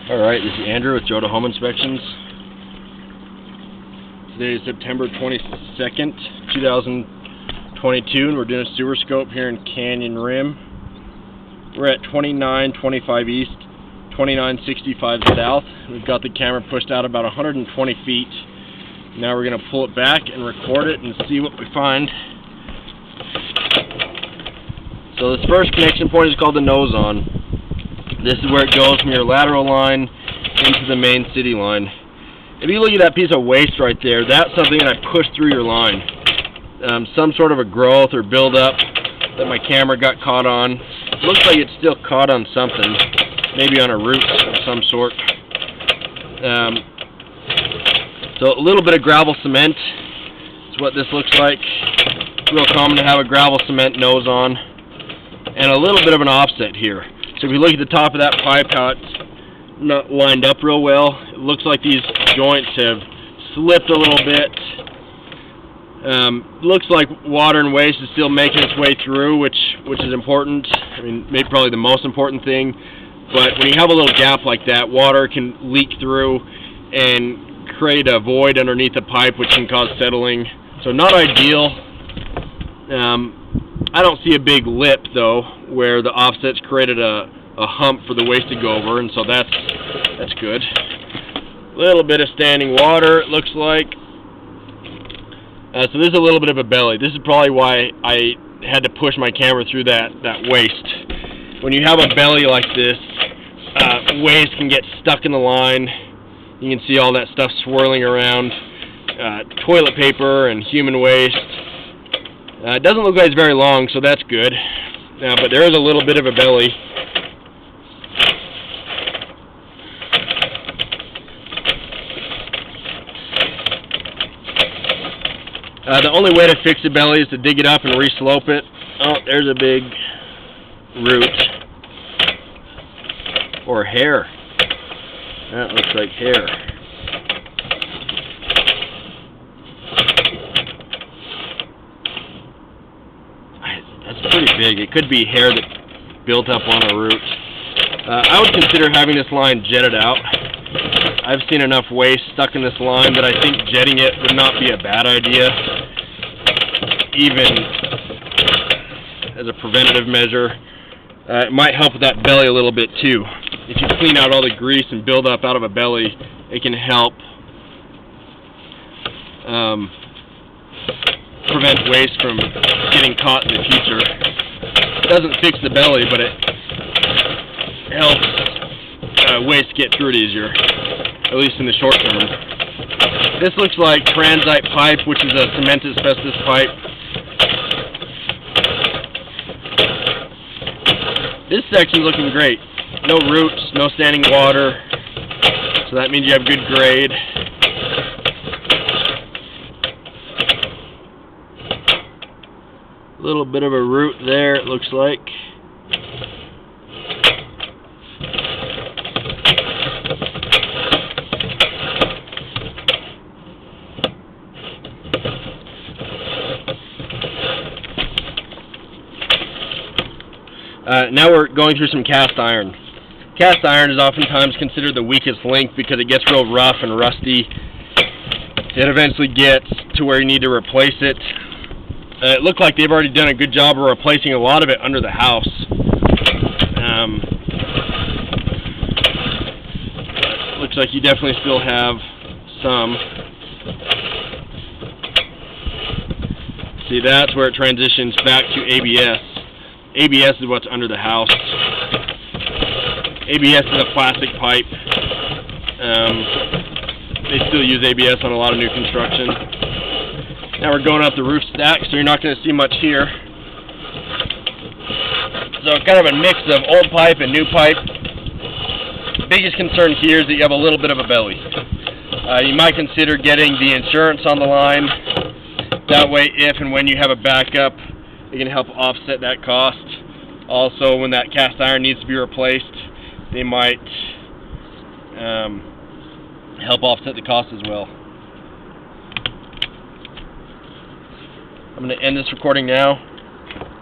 Alright, this is Andrew with Joda Home Inspections. Today is September 22nd, 2022, and we're doing a sewer scope here in Canyon Rim. We're at 2925 east, 2965 south. We've got the camera pushed out about 120 feet. Now we're going to pull it back and record it and see what we find. So this first connection point is called the nose on. This is where it goes from your lateral line into the main city line. If you look at that piece of waste right there, that's something that I pushed through your line. Some sort of a growth or buildup that my camera got caught on. It looks like it's still caught on something, maybe on a root of some sort. So a little bit of gravel cement is what this looks like. It's real common to have a gravel cement nose on. And a little bit of an offset here. So if you look at the top of that pipe, how it's not lined up real well, it looks like these joints have slipped a little bit. Looks like water and waste is still making its way through, which is important. I mean, maybe probably the most important thing. But when you have a little gap like that, water can leak through and create a void underneath the pipe, which can cause settling. So not ideal. I don't see a big lip though, where the offset's created a hump for the waste to go over, and so that's good. A little bit of standing water, it looks like. So this is a little bit of a belly. This is probably why I had to push my camera through that waste. When you have a belly like this, waste can get stuck in the line. You can see all that stuff swirling around. Toilet paper and human waste. It doesn't look like it's very long, so that's good. But there is a little bit of a belly. The only way to fix the belly is to dig it up and re-slope it. Oh, there's a big root. Or hair. That looks like hair. That's pretty big. It could be hair that built up on a root. I would consider having this line jetted out. I've seen enough waste stuck in this line that I think jetting it would not be a bad idea, even as a preventative measure. It might help with that belly a little bit too. If you clean out all the grease and build up out of a belly, it can help prevent waste from getting caught in the future. It doesn't fix the belly, but it helps waste get through it easier, at least in the short term. This looks like transite pipe, which is a cement asbestos pipe. This section's looking great. No roots, no standing water, so that means you have good grade. A little bit of a root there, it looks like. Now we're going through some cast iron. Cast iron is oftentimes considered the weakest link because it gets real rough and rusty. It eventually gets to where you need to replace it. It looked like they've already done a good job of replacing a lot of it under the house. Looks like you definitely still have some. See, that's where it transitions back to ABS. ABS is what's under the house. ABS is a plastic pipe. They still use ABS on a lot of new construction. Now we're going up the roof stack, so you're not going to see much here. So kind of a mix of old pipe and new pipe. The biggest concern here is that you have a little bit of a belly. You might consider getting the insurance on the line. That way, if and when you have a backup, it can help offset that cost. Also, when that cast iron needs to be replaced, they might help offset the cost as well. I'm going to end this recording now.